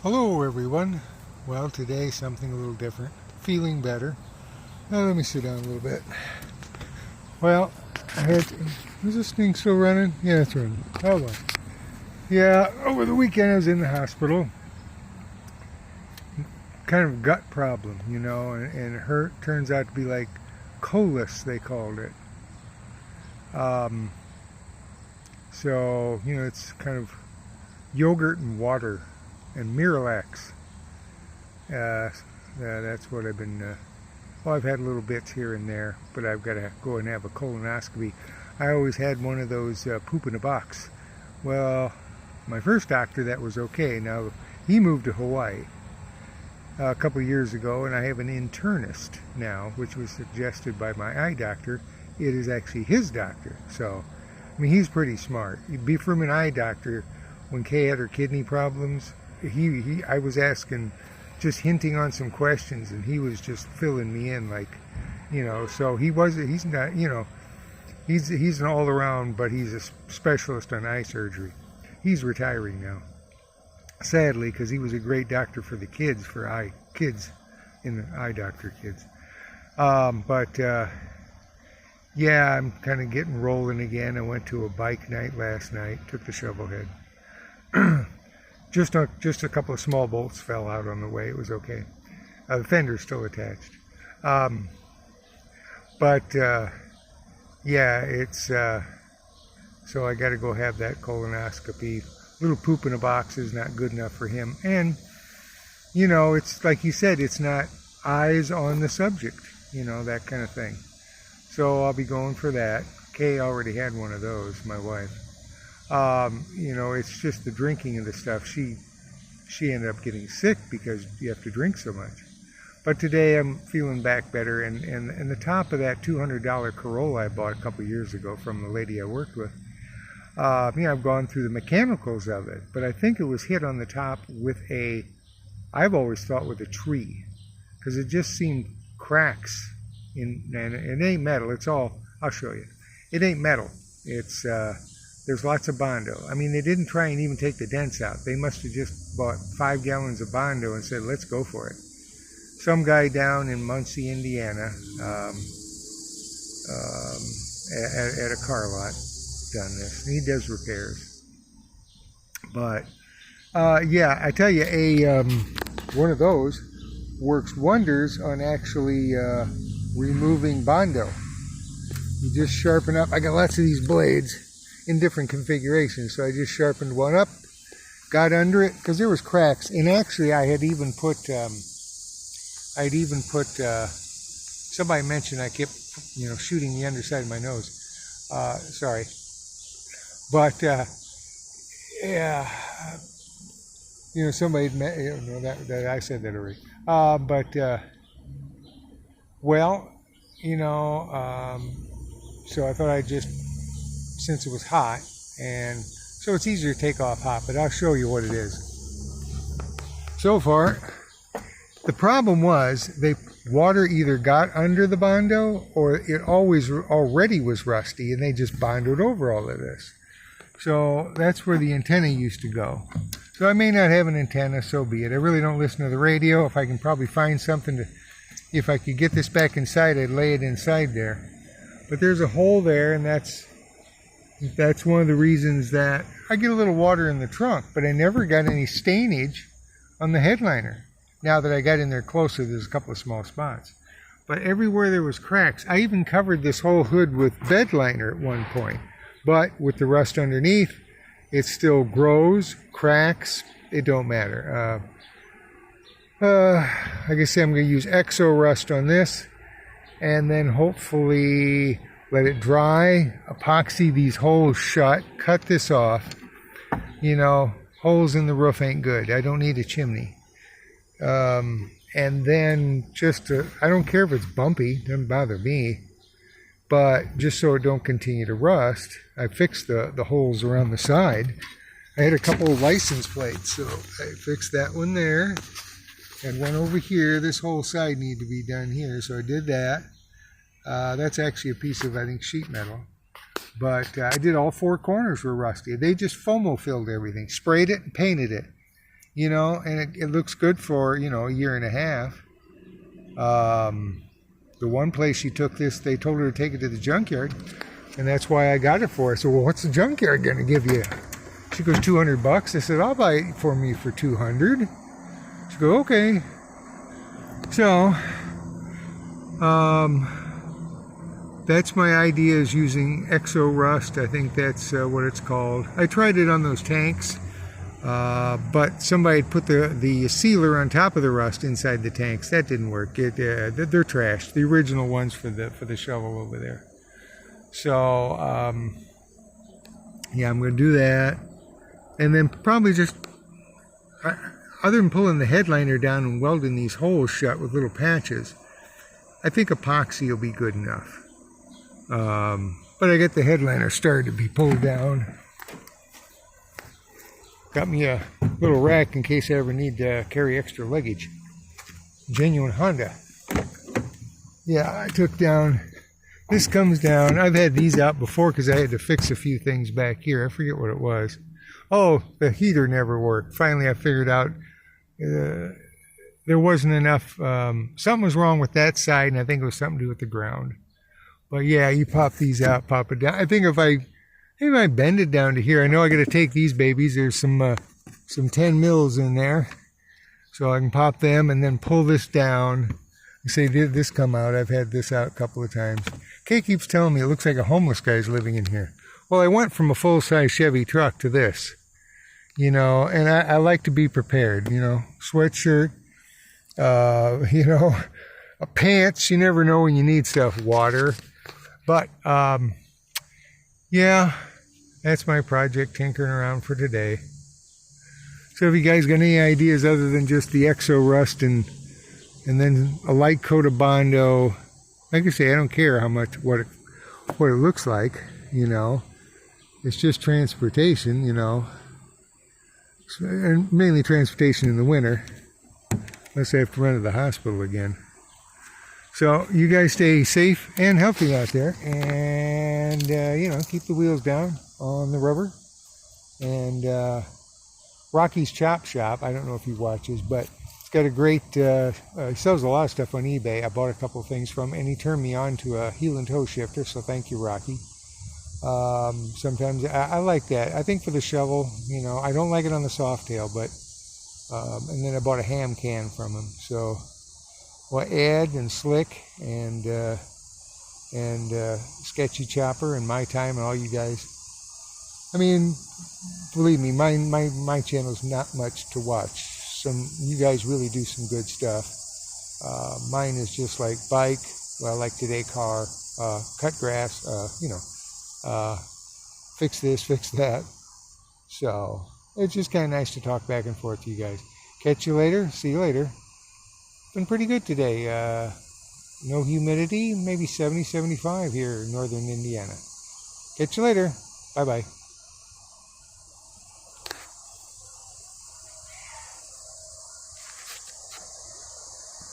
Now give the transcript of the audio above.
Hello everyone. Well, today something a little different. Feeling better. Now let me sit down a little bit. Well, is this thing still running? Yeah, it's running. Hold on. Yeah, over the weekend I was in the hospital. Kind of gut problem, and it hurt. Turns out to be like colitis, they called it. So, it's kind of yogurt and water and Miralax. That's what I've been, I've had little bits here and there, but I've got to go and have a colonoscopy. I always had one of those poop in a box. Well, my first doctor, that was okay. Now, he moved to Hawaii a couple of years ago, and I have an internist now, which was suggested by my eye doctor. It is actually his doctor. So, he's pretty smart. From an eye doctor, when Kay had her kidney problems, I was asking, just hinting on some questions, and he was just filling me in, so he's not, he's an all-around, but he's a specialist on eye surgery. He's retiring now, sadly, because he was a great doctor for the kids, in the eye doctor kids. Yeah, I'm kind of getting rolling again. I went to a bike night last night, took the shovel head. Just a couple of small bolts fell out on the way. It was okay. The fender's still attached. Yeah, it's so I got to go have that colonoscopy. Little poop in a box is not good enough for him. And, it's like you said, it's not eyes on the subject, that kind of thing. So I'll be going for that. Kay already had one of those, my wife. It's just the drinking of the stuff. She ended up getting sick because you have to drink so much. But today I'm feeling back better, and the top of that $200 Corolla I bought a couple years ago from the lady I worked with, I've gone through the mechanicals of it, but I think it was hit on the top with I've always thought with a tree, because it just seemed cracks and it ain't metal. I'll show you. It ain't metal. It's, there's lots of Bondo. They didn't try and even take the dents out. They must have just bought 5 gallons of Bondo and said, let's go for it. Some guy down in Muncie, Indiana, at a car lot done this. He does repairs. But, yeah, I tell you, one of those works wonders on actually removing Bondo. You just sharpen up. I got lots of these blades in different configurations, so I just sharpened one up, got under it, because there was cracks, and actually I had even put somebody mentioned I kept shooting the underside of my nose, sorry, but yeah, somebody that I said that already, so I thought I'd just, since it was hot, and so it's easier to take off hot, but I'll show you what it is. So far, the problem was water either got under the Bondo or it already was rusty, and they just Bondoed over all of this. So that's where the antenna used to go. So I may not have an antenna, so be it. I really don't listen to the radio. If I can probably find something if I could get this back inside, I'd lay it inside there. But there's a hole there, and that's one of the reasons that I get a little water in the trunk, but I never got any stainage on the headliner. Now that I got in there closer, there's a couple of small spots. But everywhere there was cracks. I even covered this whole hood with bed liner at one point. But with the rust underneath, it still grows, cracks, it don't matter. Like I say, I'm going to use Exo Rust on this, and then hopefully let it dry, epoxy these holes shut, cut this off. Holes in the roof ain't good. I don't need a chimney. And then I don't care if it's bumpy, doesn't bother me, but just so it don't continue to rust, I fixed the holes around the side. I had a couple of license plates, so I fixed that one there, and one over here. This whole side needed to be done here, so I did that. That's actually a piece of, I think, sheet metal. But I did all 4 corners were rusty. They just FOMO filled everything, sprayed it and painted it. you know, and it looks good for, you know, a year and a half. The one place she took this, they told her to take it to the junkyard, and that's why I got it for her. So, well, what's the junkyard going to give you? She goes, $200. I said, I'll buy it for me for $200. She goes, okay. So, that's my idea, is using Exo Rust. I think that's what it's called. I tried it on those tanks, but somebody had put the sealer on top of the rust inside the tanks. That didn't work. They're trashed. The original ones for the shovel over there. So yeah, I'm going to do that, and then probably just, other than pulling the headliner down and welding these holes shut with little patches, I think epoxy will be good enough. But I got the headliner started to be pulled down. Got me a little rack in case I ever need to carry extra luggage. Genuine Honda. Yeah, I took down, this comes down. I've had these out before because I had to fix a few things back here. I forget what it was. Oh, the heater never worked. Finally, I figured out there wasn't enough, something was wrong with that side, and I think it was something to do with the ground. But yeah, you pop these out, pop it down. I think maybe if I bend it down to here, I know I got to take these babies. There's some 10 mils in there, so I can pop them and then pull this down. You say, did this come out? I've had this out a couple of times. Kay keeps telling me it looks like a homeless guy's living in here. Well, I went from a full-size Chevy truck to this, you know, and I like to be prepared, you know, sweatshirt, you know, pants. You never know when you need stuff, water. But, yeah, that's my project, tinkering around for today. So if you guys got any ideas other than just the Exo Rust and then a light coat of Bondo, like I say, I don't care how much, what it looks like, you know. It's just transportation, you know. And mainly transportation in the winter, unless I have to run to the hospital again. So you guys stay safe and healthy out there, and you know, keep the wheels down on the rubber. And Rocky's Chop Shop, I don't know if he watches, but it's got a great, he sells a lot of stuff on eBay. I bought a couple of things from him, and he turned me on to a heel and toe shifter, so thank you, Rocky. Sometimes I like that. I think for the shovel, you know, I don't like it on the soft tail, but and then I bought a ham can from him. So, well, Ed and Slick and Sketchy Chopper and My Time and all you guys. I mean, believe me, my channel's not much to watch. You guys really do some good stuff. Mine is just like bike, well, like today, car, cut grass, you know, fix this, fix that. So it's just kind of nice to talk back and forth to you guys. Catch you later. See you later. Been pretty good today. No humidity, maybe 70, 75 here in northern Indiana. Catch you later. Bye-bye.